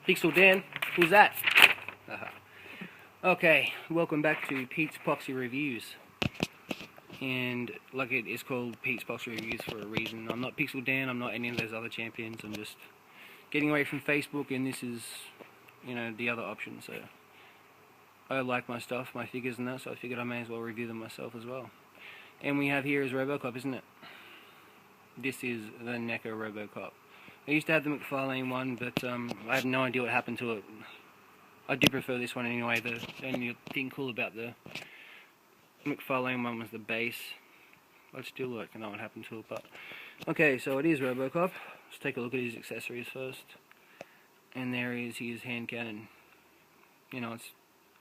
Pixel Dan, who's that? Okay, welcome back to Pete's Poxy Reviews. And like it is called Pete's Poxy Reviews for a reason. I'm not Pixel Dan, I'm not any of those other champions, I'm just getting away from Facebook, and this is, you know, the other option. So I like my stuff, my figures and that, so I figured I may as well review them myself as well. And we have here is Robocop, isn't it? This is the Neca Robocop. I used to have the McFarlane one, but I have no idea what happened to it. I do prefer this one anyway. The only thing cool about the McFarlane one was the base. I'd still like to know what happened to it, but okay, so it is Robocop. Let's take a look at his accessories first. And there is his hand cannon. You know,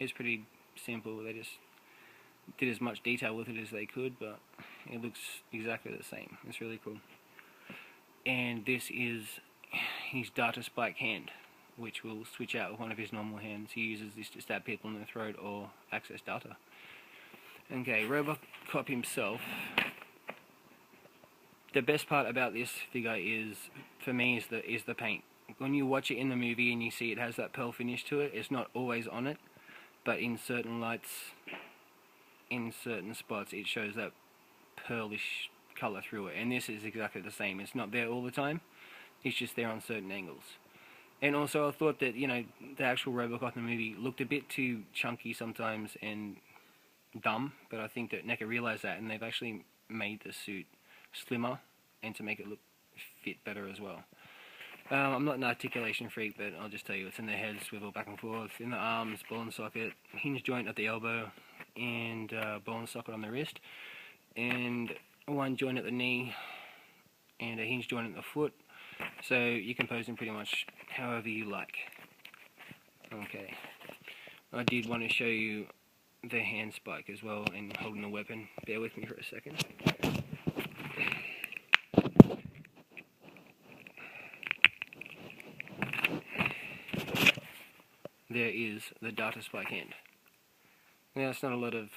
it's pretty simple. They just did as much detail with it as they could, but it looks exactly the same. It's really cool. And this is his data spike hand, which will switch out with one of his normal hands. He uses this to stab people in the throat or access data. Okay, Robocop himself. The best part about this figure is, for me, is the paint. When you watch it in the movie and you see it has that pearl finish to it, it's not always on it, but in certain lights, in certain spots, it shows that pearlish colour through it. And this is exactly the same. It's not there all the time. It's just there on certain angles. And also, I thought that, you know, the actual Robocop in the movie looked a bit too chunky sometimes and dumb, but I think that Neca realised that, and they've actually made the suit slimmer and to make it look fit better as well. I'm not an articulation freak, but I'll just tell you, it's in the head, swivel back and forth, in the arms, ball and socket, hinge joint at the elbow, and ball and socket on the wrist, and one joint at the knee, and a hinge joint at the foot. So you can pose him pretty much however you like. Okay, I did want to show you the hand spike as well, and holding the weapon. Bear with me for a second. There is the data spike hand. Now, it's not a lot of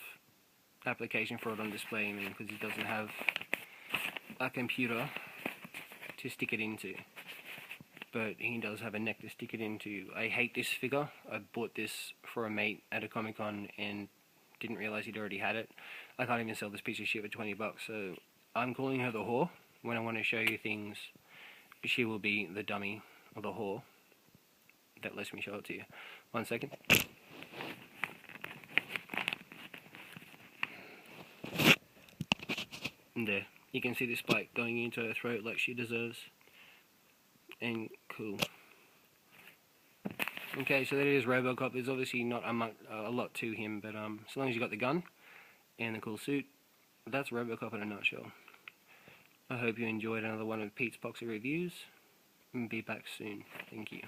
application for it on display, because it doesn't have a computer to stick it into, but he does have a neck to stick it into. I hate this figure. I bought this for a mate at a Comic-Con and didn't realise he'd already had it. I can't even sell this piece of shit for 20 bucks, so I'm calling her the whore. When I want to show you things, she will be the dummy or the whore that lets me show it to you. 1 second. And there, you can see the spike going into her throat like she deserves. And cool. Okay, so that is Robocop. There's obviously not a lot to him, but as long as you got the gun and the cool suit, that's Robocop in a nutshell. I hope you enjoyed another one of Pete's Poxy Reviews, and be back soon. Thank you.